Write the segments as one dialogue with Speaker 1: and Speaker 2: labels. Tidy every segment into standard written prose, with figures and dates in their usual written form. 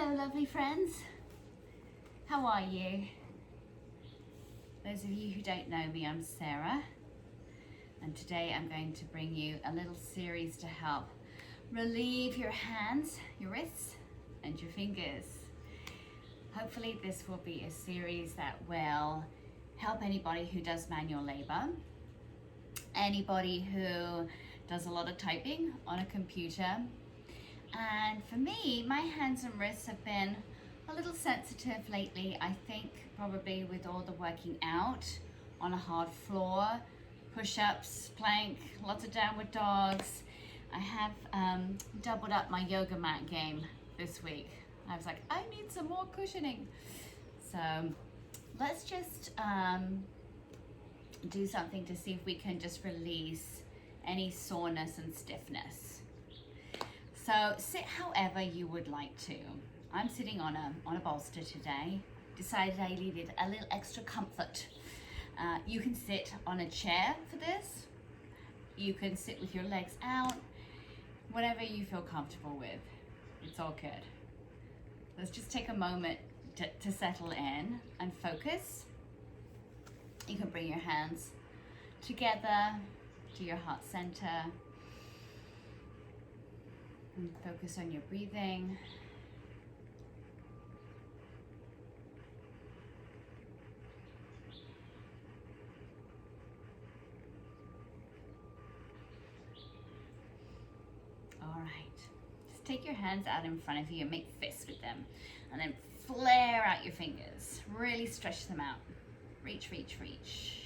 Speaker 1: Hello, lovely friends. How are you? Those of you who don't know me, I'm Sarah, and today I'm going to bring you a little series to help relieve your hands, your wrists, and your fingers. Hopefully this will be a series that will help anybody who does manual labor, anybody who does a lot of typing on a computer. And for me, my hands and wrists have been a little sensitive lately. I think probably with all the working out on a hard floor, push-ups, plank, lots of downward dogs. I have doubled up my yoga mat game this week. I was like, I need some more cushioning. So let's just do something to see if we can just release any soreness and stiffness. So sit however you would like to. I'm sitting on a bolster today. Decided I needed a little extra comfort. You can sit on a chair for this. You can sit with your legs out. Whatever you feel comfortable with. It's all good. Let's just take a moment to settle in and focus. You can bring your hands together to your heart center. And focus on your breathing. All right. Just take your hands out in front of you and make fists with them. And then flare out your fingers. Really stretch them out. Reach, reach, reach.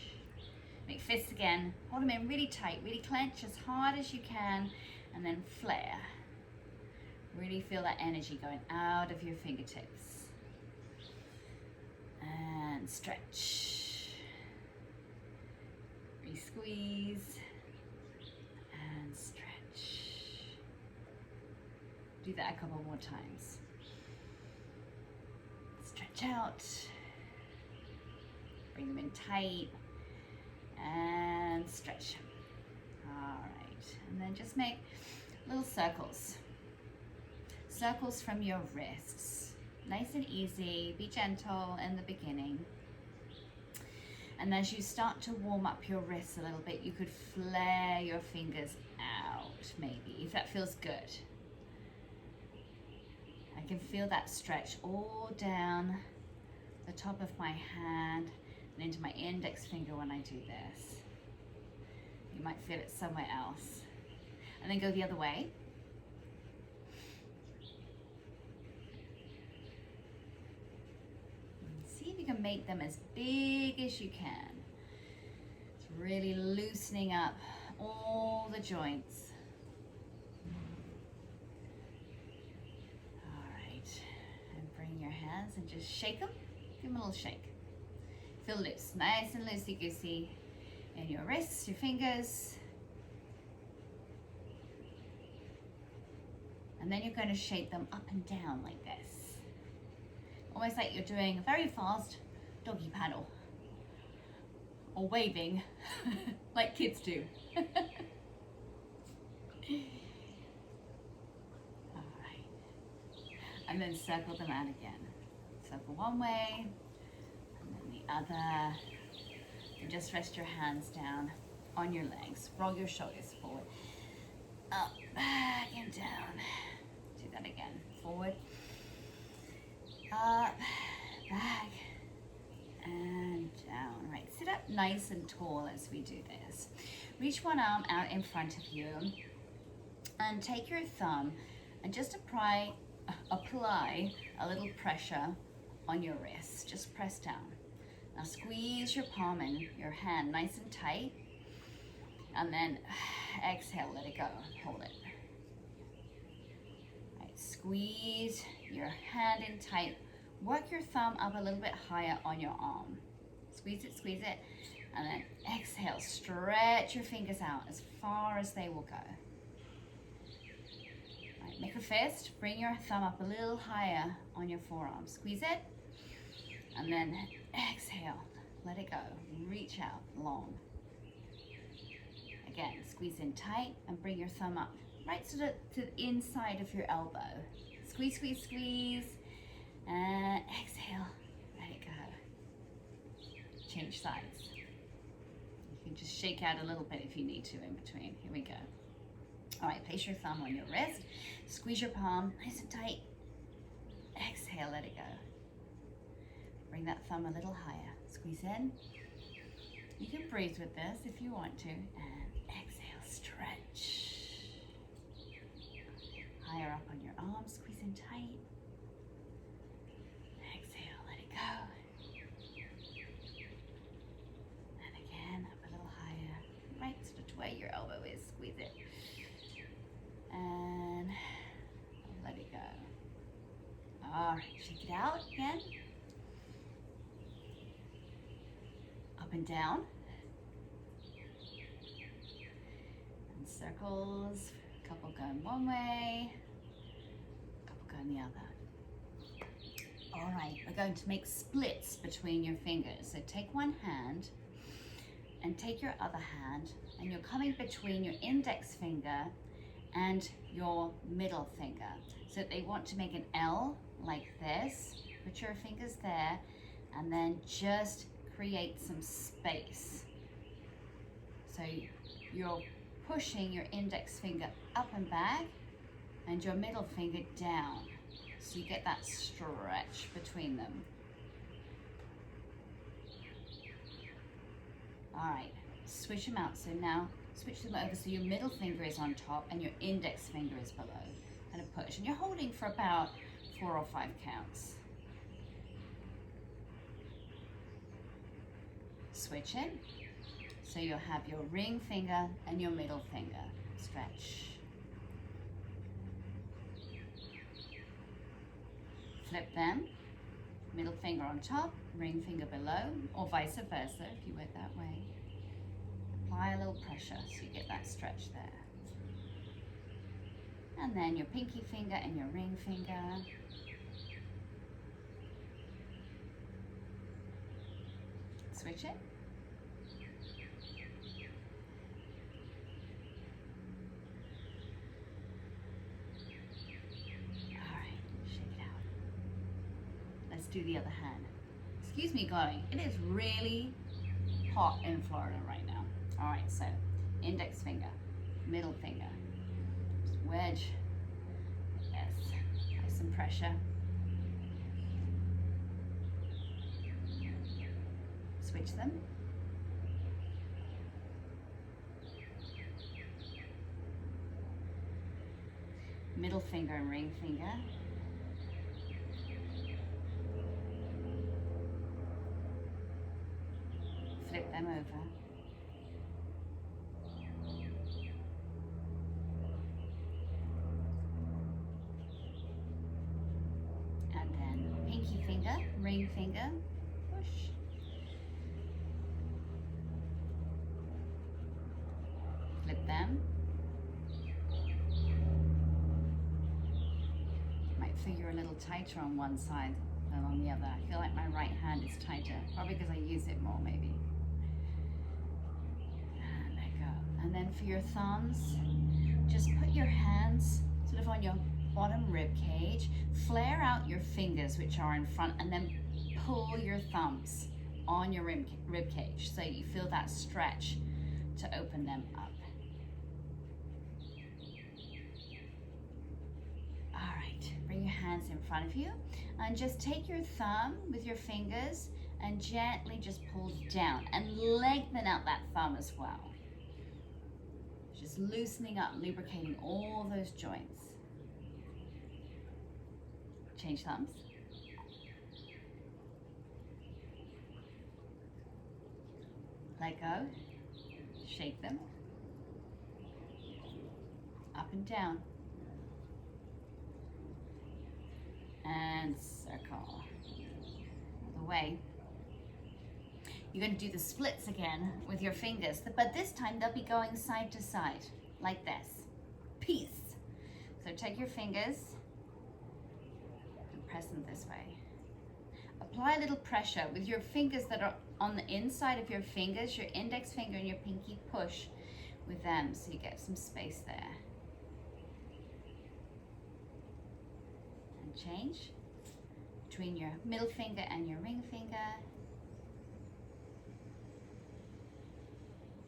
Speaker 1: Make fists again. Hold them in really tight. Really clench as hard as you can. And then flare. Really feel that energy going out of your fingertips. And stretch. Re-squeeze. And stretch. Do that a couple more times. Stretch out. Bring them in tight. And stretch. All right. And then just make little circles. Circles from your wrists. Nice and easy. Be gentle in the beginning. And as you start to warm up your wrists a little bit, you could flare your fingers out, maybe, if that feels good. I can feel that stretch all down the top of my hand and into my index finger when I do this. You might feel it somewhere else. And then go the other way. See if you can make them as big as you can. It's really loosening up all the joints. All right, and bring your hands and just shake them. Give them a little shake. Feel loose, nice and loosey-goosey in your wrists, your fingers. And then you're going to shake them up and down like this. Almost like you're doing a very fast doggy paddle. Or waving, like kids do. All right. And then circle them out again. Circle one way, and then the other. And just rest your hands down on your legs. Roll your shoulders forward. Up, back, and down. Do that again. Forward. Up, back, and down. Right, sit up nice and tall as we do this. Reach one arm out in front of you and take your thumb and just apply a little pressure on your wrist. Just press down. Now squeeze your palm and your hand nice and tight, and then exhale, let it go, hold it. Right, squeeze your hand in tight. Work your thumb up a little bit higher on your arm. Squeeze it, and then exhale. Stretch your fingers out as far as they will go. Right, make a fist. Bring your thumb up a little higher on your forearm. Squeeze it, and then exhale. Let it go. Reach out long. Again, squeeze in tight and bring your thumb up right to the inside of your elbow. Squeeze, squeeze, squeeze. And exhale, let it go. Change sides. You can just shake out a little bit if you need to in between. Here we go. All right, place your thumb on your wrist. Squeeze your palm nice and tight. Exhale, let it go. Bring that thumb a little higher. Squeeze in. You can breathe with this if you want to. And exhale, stretch. Higher up on your arms, squeeze in tight. Exhale, let it go. And again, up a little higher. Right sort of to where your elbow is, squeeze it. And let it go. All right, shake it out again. Up and down. And circles. A couple going one way, a couple going the other. All right, we're going to make splits between your fingers. So take one hand and take your other hand, and you're coming between your index finger and your middle finger. So they want to make an L like this. Put your fingers there, and then just create some space. So you're pushing your index finger up and back and your middle finger down. So you get that stretch between them. All right, switch them out. So now switch them over so your middle finger is on top and your index finger is below. Kind of push. And you're holding for about 4 or 5 counts. Switch it. So you'll have your ring finger and your middle finger. Stretch. Flip them. Middle finger on top, ring finger below, or vice versa if you went that way. Apply a little pressure so you get that stretch there. And then your pinky finger and your ring finger. Switch it. Do the other hand. Excuse me, going. It is really hot in Florida right now. All right, so index finger, middle finger, just wedge. Yes, apply some pressure. Switch them. Middle finger and ring finger. Flip them over. And then pinky finger, ring finger, push. Flip them. Might feel you're a little tighter on one side than on the other. I feel like my right hand is tighter, probably because I use it more maybe. And then for your thumbs, just put your hands sort of on your bottom rib cage, flare out your fingers which are in front, and then pull your thumbs on your rib cage so you feel that stretch to open them up. All right, bring your hands in front of you and just take your thumb with your fingers and gently just pull down and lengthen out that thumb as well. Just loosening up, lubricating all those joints. Change thumbs. Let go. Shake them. Up and down. And circle. The way. You're going to do the splits again with your fingers, but this time they'll be going side to side, like this. Peace. So take your fingers and press them this way. Apply a little pressure with your fingers that are on the inside of your fingers, your index finger and your pinky, push with them so you get some space there. And change. between your middle finger and your ring finger.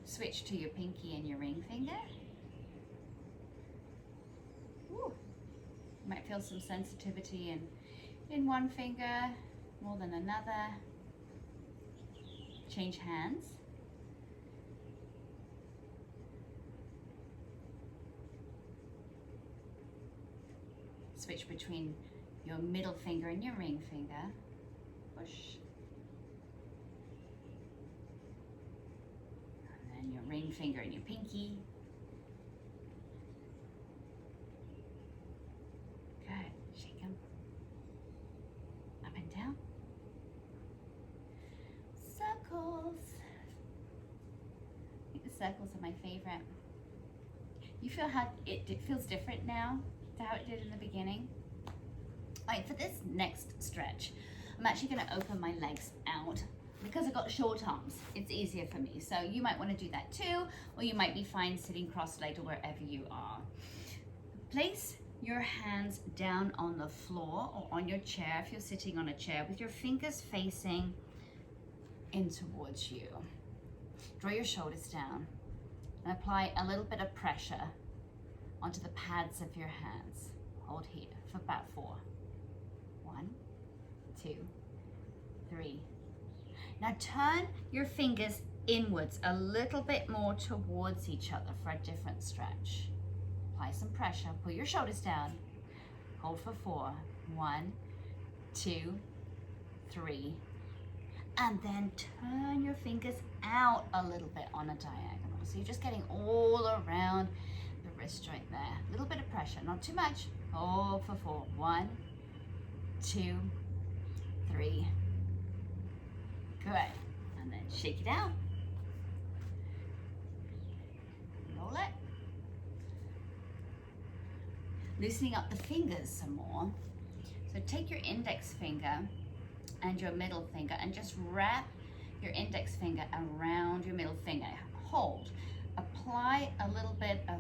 Speaker 1: Switch to your pinky and your ring finger. Ooh. You might feel some sensitivity in one finger more than another. Change hands. Switch between your middle finger and your ring finger. Push. And then your ring finger and your pinky. Good. Shake them. Up and down. Circles. I think the circles are my favorite. You feel how it feels different now to how it did in the beginning? All right, for this next stretch, I'm actually going to open my legs out because I've got short arms. It's easier for me. So you might want to do that too, or you might be fine sitting cross-legged or wherever you are. Place your hands down on the floor or on your chair if you're sitting on a chair with your fingers facing in towards you. Draw your shoulders down and apply a little bit of pressure onto the pads of your hands. Hold here for about 4. 1, 2, 3. Now turn your fingers inwards a little bit more towards each other for a different stretch. Apply some pressure, pull your shoulders down. Hold for 4. 1, 2, 3. And then turn your fingers out a little bit on a diagonal. So you're just getting all around the wrist joint there. A little bit of pressure, not too much. Hold for 4. 1, 2, 3. Good. And then shake it out. Roll it. Loosening up the fingers some more. So take your index finger and your middle finger and just wrap your index finger around your middle finger. Hold. Apply a little bit of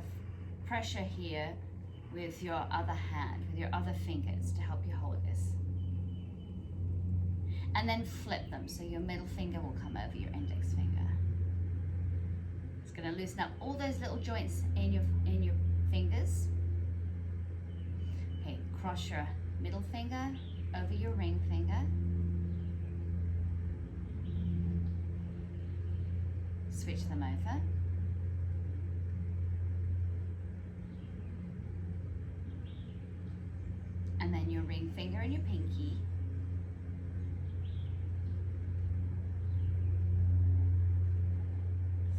Speaker 1: pressure here with your other hand, with your other fingers to help you hold this. And then flip them so your middle finger will come over your index finger. It's going to loosen up all those little joints in your fingers. Okay, cross your middle finger over your ring finger. Switch them over. And then your ring finger and your pinky.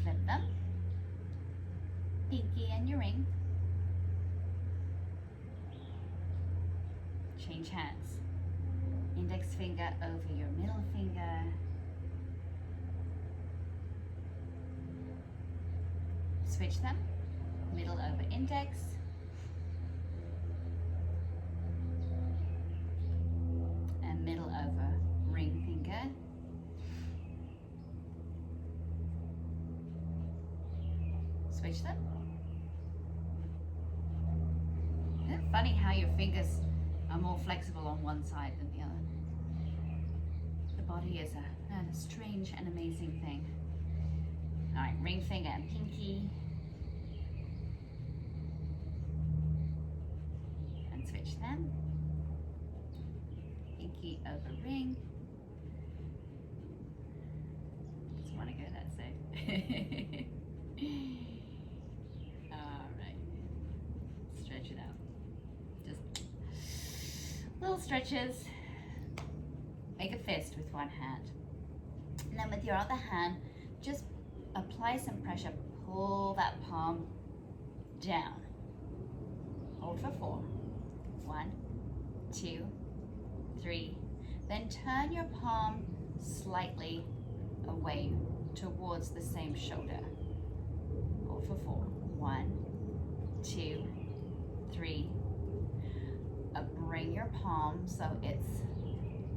Speaker 1: Flip them. Pinky and your ring. Change hands. Index finger over your middle finger. Switch them. Middle over index. And middle over ring finger. Switch them. Isn't it funny how your fingers are more flexible on one side than the other? The body is a strange and amazing thing. All right, ring finger and pinky. And switch them. Pinky over ring. Just want to go that side. All right. Stretch it out. Just little stretches. Make a fist with one hand. And then with your other hand, just apply some pressure. Pull that palm down. Hold for 4. 1, 2, 3. Then turn your palm slightly away towards the same shoulder. Hold for 4. 1, 2, 3. Bring your palm so it's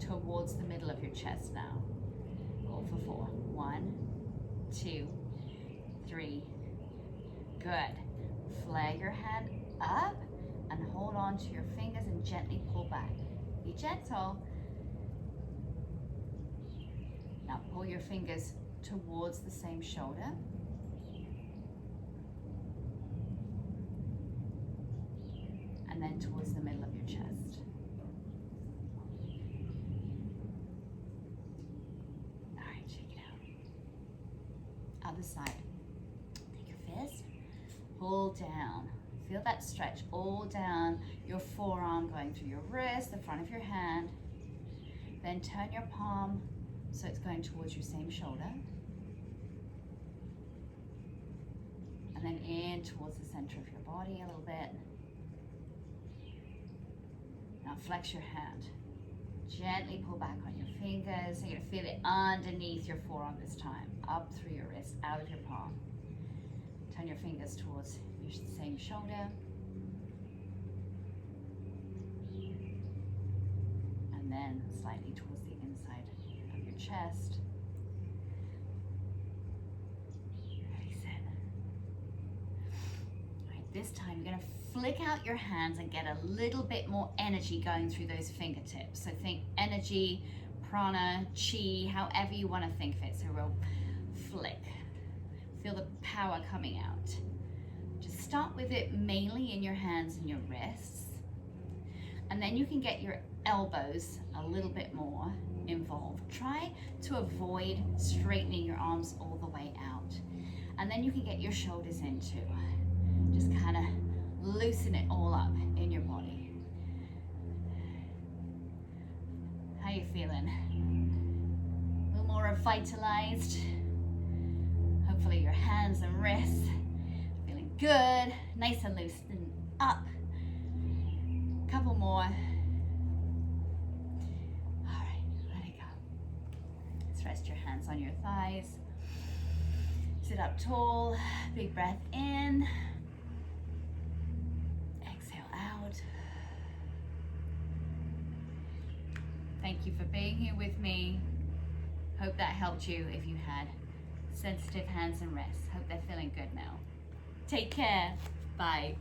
Speaker 1: towards the middle of your chest now. Hold for 4. 1, 2, 3. Good. Flag your hand up and hold on to your fingers and gently pull back. Be gentle. Now pull your fingers towards the same shoulder. And then towards the middle of your chest. All right, check it out. Other side. Take your fist, pull down. Feel that stretch all down your forearm, going through your wrist, the front of your hand. Then turn your palm so it's going towards your same shoulder. And then in towards the center of your body a little bit. Now flex your hand. Gently pull back on your fingers. You're going to feel it underneath your forearm this time. Up through your wrist, out of your palm. Turn your fingers towards your same shoulder. And then slightly towards the inside of your chest. Release it. All right, this time you're going to flick out your hands and get a little bit more energy going through those fingertips. So think energy, prana, chi, however you want to think of it. So a real flick. Feel the power coming out. Just start with it mainly in your hands and your wrists. And then you can get your elbows a little bit more involved. Try to avoid straightening your arms all the way out. And then you can get your shoulders in too. Just kind of loosen it all up in your body. How you feeling? A little more revitalized? Hopefully your hands and wrists feeling good, nice and loosened up. Couple more. All right, let it go. Let's rest your hands on your thighs. Sit up tall, big breath in. Exhale out. Thank you for being here with me. Hope that helped you if you had sensitive hands and wrists. Hope they're feeling good now. Take care. Bye.